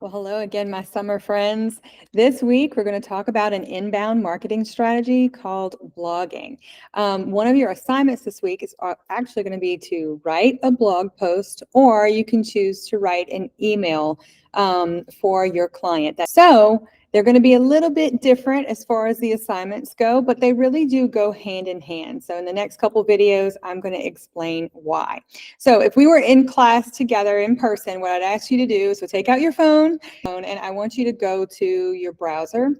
Well, hello again, my summer friends. This week, we're going to talk about an inbound marketing strategy called blogging. One of your assignments this week is actually going to be to write a blog post, or you can choose to write an email for your client. So they're going to be a little bit different as far as the assignments go, but they really do go hand in hand. So in the next couple videos, I'm going to explain why. So if we were in class together in person, what I'd ask you to do is take out your phone, and I want you to go to your browser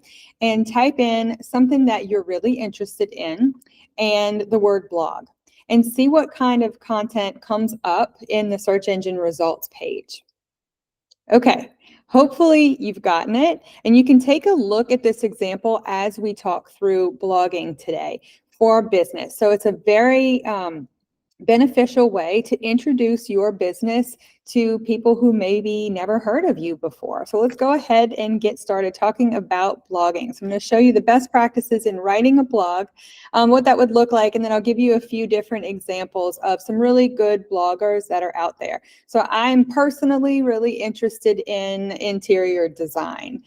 and type in something that you're really interested in and the word blog, and see what kind of content comes up in the search engine results page. Okay, hopefully you've gotten it, and you can take a look at this example as we talk through blogging today for business. So it's a very beneficial way to introduce your business to people who maybe never heard of you before. So let's go ahead and get started talking about blogging. So I'm going to show you the best practices in writing a blog, what that would look like, and then I'll give you a few different examples of some really good bloggers that are out there. So I'm personally really interested in interior design.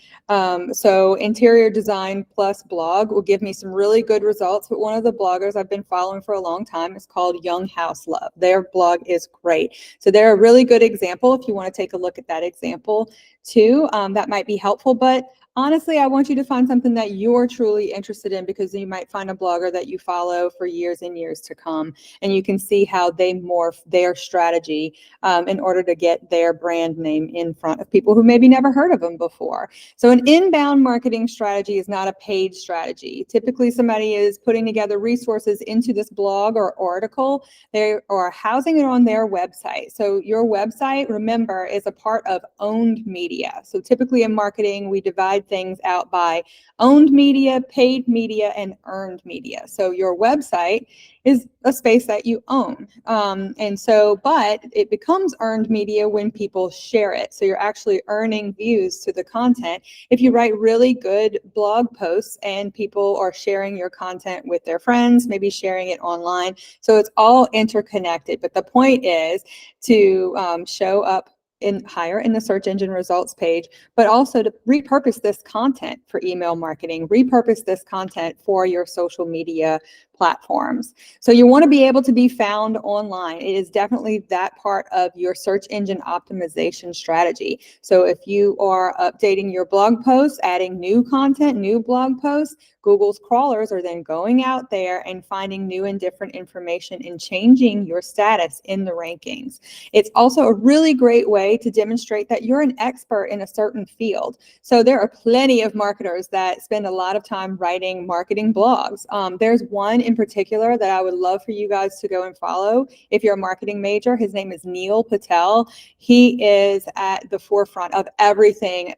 So interior design plus blog will give me some really good results. But one of the bloggers I've been following for a long time is called Young House Love. Their blog is great. So they're a really good example if you want to take a look at that example too. That might be helpful. But honestly, I want you to find something that you're truly interested in, because you might find a blogger that you follow for years and years to come, and you can see how they morph their strategy in order to get their brand name in front of people who maybe never heard of them before. So an inbound marketing strategy is not a paid strategy. Typically, somebody is putting together resources into this blog or article. They are housing it on their website. So your website, remember, is a part of owned media. So typically in marketing, we divide things out by owned media, paid media, and earned media. So your website is a space that you own. But it becomes earned media when people share it. So you're actually earning views to the content if you write really good blog posts and people are sharing your content with their friends, maybe sharing it online. So it's all interconnected. But the point is to show up higher in the search engine results page, but also to repurpose this content for email marketing, repurpose this content for your social media platforms. So you want to be able to be found online. It is definitely that part of your search engine optimization strategy. So if you are updating your blog posts, adding new content, new blog posts, Google's crawlers are then going out there and finding new and different information and changing your status in the rankings. It's also a really great way to demonstrate that you're an expert in a certain field. So there are plenty of marketers that spend a lot of time writing marketing blogs. There's one in particular that I would love for you guys to go and follow if you're a marketing major. His name is Neil Patel. He is at the forefront of everything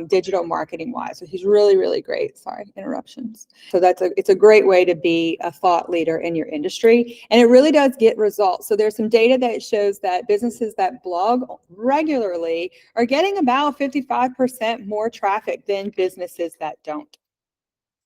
digital marketing wise. So he's really, really great. Sorry, interruptions. So it's a great way to be a thought leader in your industry, and it really does get results. So there's some data that shows that businesses that blog regularly are getting about 55% more traffic than businesses that don't.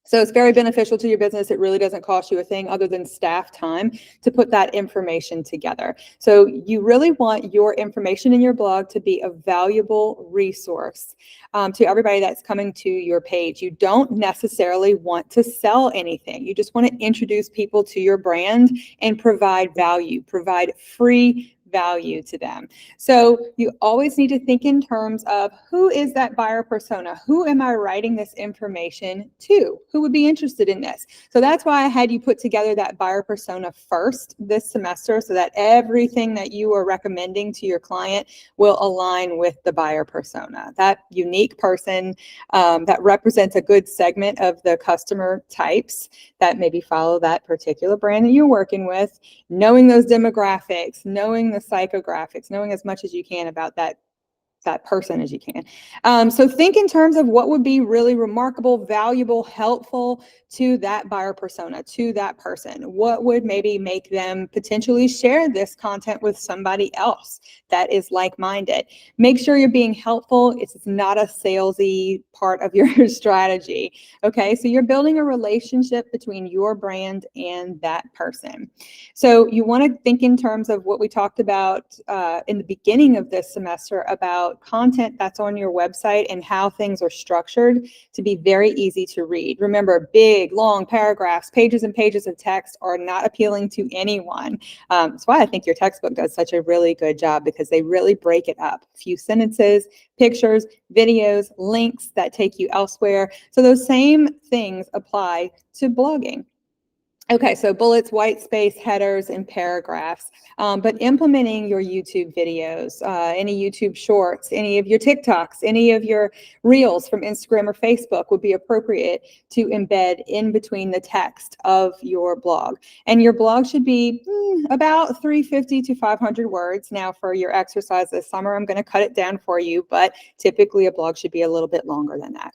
So it's very beneficial to your business. It really doesn't cost you a thing other than staff time to put that information together. So you really want your information in your blog to be a valuable resource to everybody that's coming to your page. You don't necessarily want to sell anything. You just want to introduce people to your brand and provide value, provide free value to them. So you always need to think in terms of, who is that buyer persona? Who am I writing this information to? Who would be interested in this? So that's why I had you put together that buyer persona first this semester, so that everything that you are recommending to your client will align with the buyer persona, that unique person that represents a good segment of the customer types that maybe follow that particular brand that you're working with, knowing those demographics, knowing the psychographics, knowing as much as you can about that person as you can. So think in terms of what would be really remarkable, valuable, helpful to that buyer persona, to that person. What would maybe make them potentially share this content with somebody else that is like-minded? Make sure you're being helpful. It's not a salesy part of your strategy. Okay, so you're building a relationship between your brand and that person. So you want to think in terms of what we talked about in the beginning of this semester about content that's on your website and how things are structured to be very easy to read. Remember, big, long paragraphs, pages and pages of text are not appealing to anyone. That's why I think your textbook does such a really good job, because they really break it up. A few sentences, pictures, videos, links that take you elsewhere. So those same things apply to blogging. Okay, so bullets, white space, headers, and paragraphs. But implementing your YouTube videos, any YouTube shorts, any of your TikToks, any of your reels from Instagram or Facebook would be appropriate to embed in between the text of your blog. And your blog should be about 350 to 500 words. Now, for your exercise this summer, I'm going to cut it down for you, but typically a blog should be a little bit longer than that.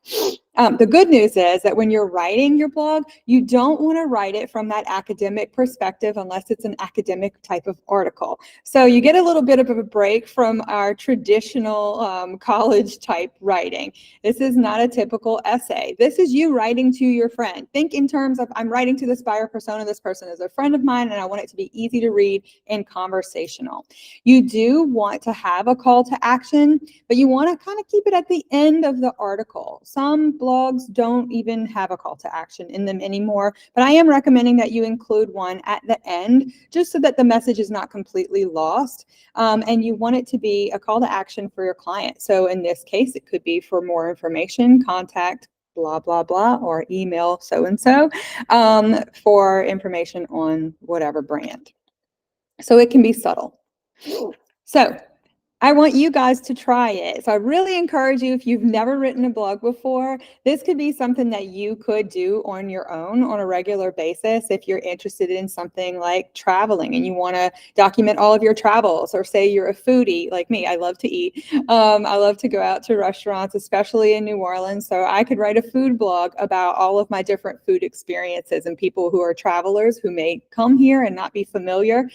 The good news is that when you're writing your blog, you don't want to write it from that academic perspective unless it's an academic type of article. So you get a little bit of a break from our traditional college type writing. This is not a typical essay. This is you writing to your friend. Think in terms of, I'm writing to this buyer persona. This person is a friend of mine, and I want it to be easy to read and conversational. You do want to have a call to action, but you want to kind of keep it at the end of the article. Some blogs don't even have a call to action in them anymore, but I am recommending that you include one at the end, just so that the message is not completely lost. And you want it to be a call to action for your client. So in this case, it could be for more information, contact blah, blah, blah, or email so-and-so for information on whatever brand. So it can be subtle. So I want you guys to try it. So I really encourage you, if you've never written a blog before, this could be something that you could do on your own on a regular basis. If you're interested in something like traveling and you want to document all of your travels, or say you're a foodie like me, I love to eat. I love to go out to restaurants, especially in New Orleans. So I could write a food blog about all of my different food experiences, and people who are travelers who may come here and not be familiar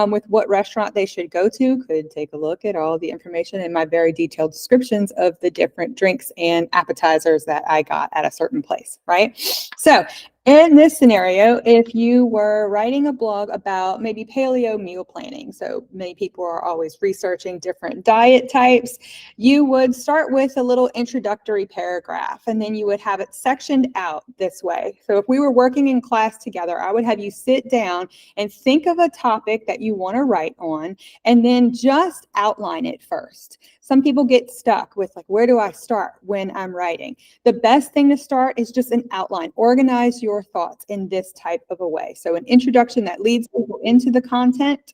with what restaurant they should go to could take a look at all the information in my very detailed descriptions of the different drinks and appetizers that I got at a certain place, right? So in this scenario, if you were writing a blog about maybe paleo meal planning, so many people are always researching different diet types, you would start with a little introductory paragraph, and then you would have it sectioned out this way. So if we were working in class together, I would have you sit down and think of a topic that you want to write on, and then just outline it first. Some people get stuck with, like, where do I start when I'm writing? The best thing to start is just an outline. Organize your thoughts in this type of a way. So an introduction that leads people into the content.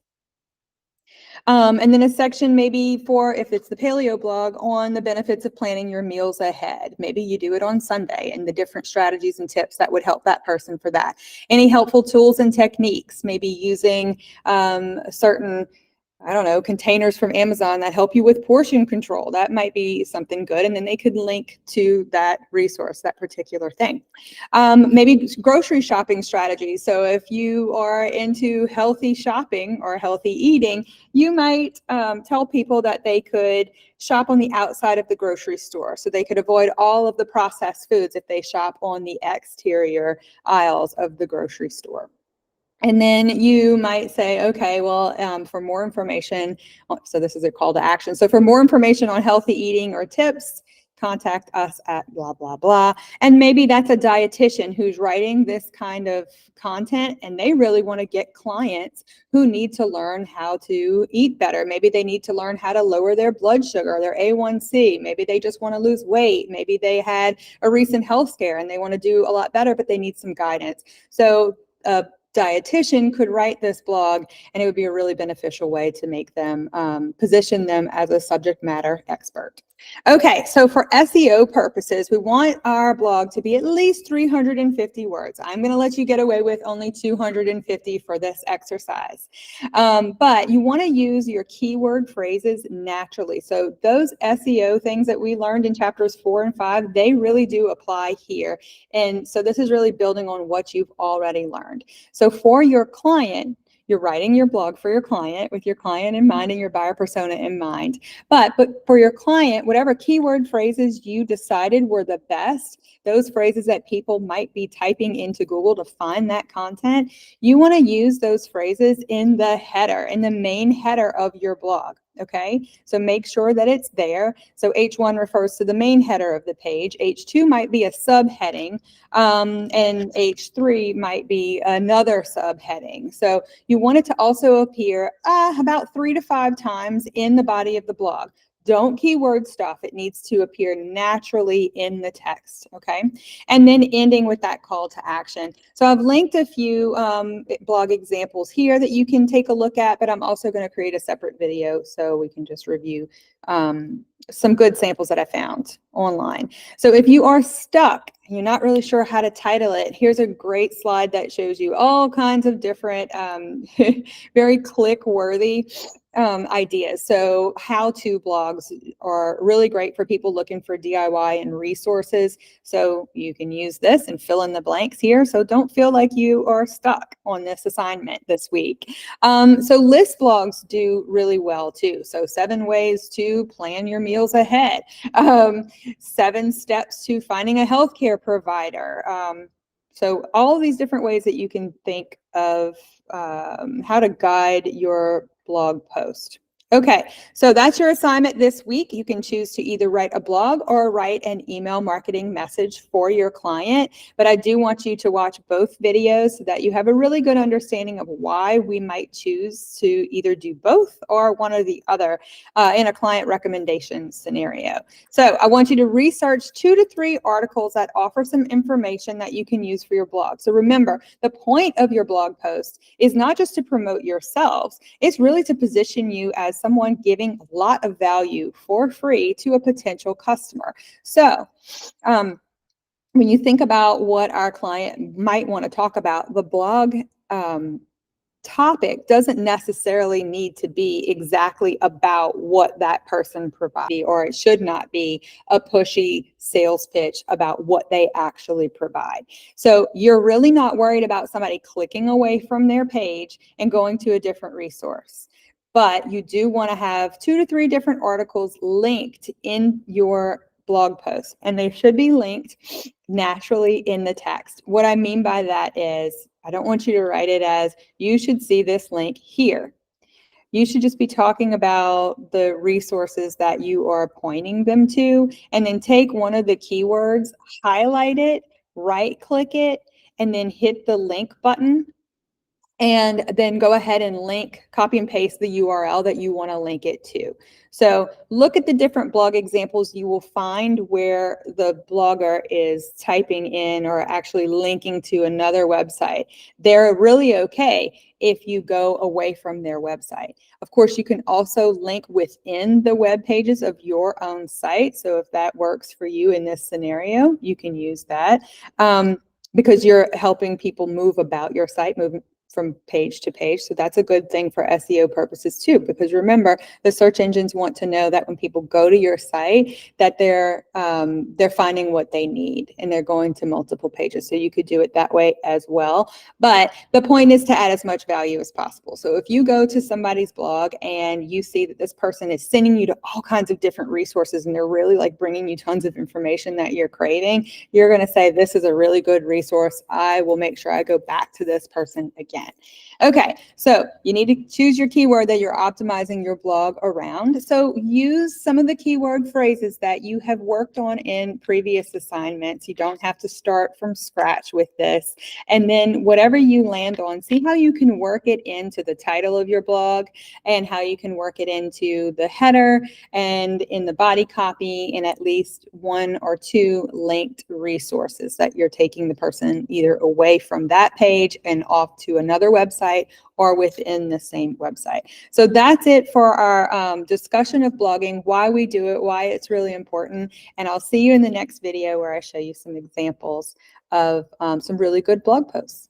And then a section maybe for, if it's the paleo blog, on the benefits of planning your meals ahead. Maybe you do it on Sunday, and the different strategies and tips that would help that person for that. Any helpful tools and techniques, maybe using certain, I don't know, containers from Amazon that help you with portion control. That might be something good. And then they could link to that resource, that particular thing. Maybe grocery shopping strategies. So if you are into healthy shopping or healthy eating, you might tell people that they could shop on the outside of the grocery store. So they could avoid all of the processed foods if they shop on the exterior aisles of the grocery store. And then you might say, okay, well, for more information, so this is a call to action. So for more information on healthy eating or tips, contact us at blah, blah, blah. And maybe that's a dietitian who's writing this kind of content, and they really want to get clients who need to learn how to eat better. Maybe they need to learn how to lower their blood sugar, their A1C. Maybe they just want to lose weight. Maybe they had a recent health scare and they want to do a lot better, but they need some guidance. So dietitian could write this blog, and it would be a really beneficial way to make them position them as a subject matter expert. Okay, so for SEO purposes, we want our blog to be at least 350 words. I'm going to let you get away with only 250 for this exercise. But you want to use your keyword phrases naturally. So those SEO things that we learned in chapters 4 and 5, they really do apply here. And so this is really building on what you've already learned. So for your client, you're writing your blog for your client with your client in mind and your buyer persona in mind. But for your client, whatever keyword phrases you decided were the best, those phrases that people might be typing into Google to find that content, you want to use those phrases in the header, in the main header of your blog. okay? So make sure that it's there. So H1 refers to the main header of the page. H2 might be a subheading, and H3 might be another subheading. So you want it to also appear about 3 to 5 times in the body of the blog. Don't keyword stuff. It needs to appear naturally in the text, okay? And then ending with that call to action. So I've linked a few blog examples here that you can take a look at, but I'm also going to create a separate video so we can just review some good samples that I found online. So if you are stuck, you're not really sure how to title it, here's a great slide that shows you all kinds of different very click-worthy ideas. So how-to blogs are really great for people looking for DIY and resources. So you can use this and fill in the blanks here. So don't feel like you are stuck on this assignment this week. So list blogs do really well too. So 7 ways to plan your meals ahead. 7 steps to finding a healthcare provider. So all of these different ways that you can think of how to guide your blog post. Okay, so that's your assignment this week. You can choose to either write a blog or write an email marketing message for your client. But I do want you to watch both videos so that you have a really good understanding of why we might choose to either do both or one or the other in a client recommendation scenario. So I want you to research 2 to 3 articles that offer some information that you can use for your blog. So remember, the point of your blog post is not just to promote yourselves, it's really to position you as someone giving a lot of value for free to a potential customer. So when you think about what our client might want to talk about, the blog topic doesn't necessarily need to be exactly about what that person provides, or it should not be a pushy sales pitch about what they actually provide. So you're really not worried about somebody clicking away from their page and going to a different resource. But you do want to have 2 to 3 different articles linked in your blog post, and they should be linked naturally in the text. What I mean by that is, I don't want you to write it as, you should see this link here. You should just be talking about the resources that you are pointing them to, and then take one of the keywords, highlight it, right-click it, and then hit the link button, and then go ahead and link, copy and paste the URL that you want to link it to. So look at the different blog examples. You will find where the blogger is typing in or actually linking to another website. They're really okay if you go away from their website. Of course, you can also link within the web pages of your own site. So if that works for you in this scenario, you can use that because you're helping people move about your site, move from page to page. So that's a good thing for SEO purposes too, because remember, the search engines want to know that when people go to your site, that they're finding what they need and they're going to multiple pages. So you could do it that way as well. But the point is to add as much value as possible. So if you go to somebody's blog and you see that this person is sending you to all kinds of different resources and they're really like bringing you tons of information that you're craving, you're going to say, this is a really good resource. I will make sure I go back to this person again. Okay, so you need to choose your keyword that you're optimizing your blog around. So use some of the keyword phrases that you have worked on in previous assignments. You don't have to start from scratch with this. And then whatever you land on, see how you can work it into the title of your blog and how you can work it into the header and in the body copy, and at least 1 or 2 linked resources that you're taking the person either away from that page and off to another website or within the same website. So that's it for our discussion of blogging, why we do it, why it's really important. And I'll see you in the next video where I show you some examples of some really good blog posts.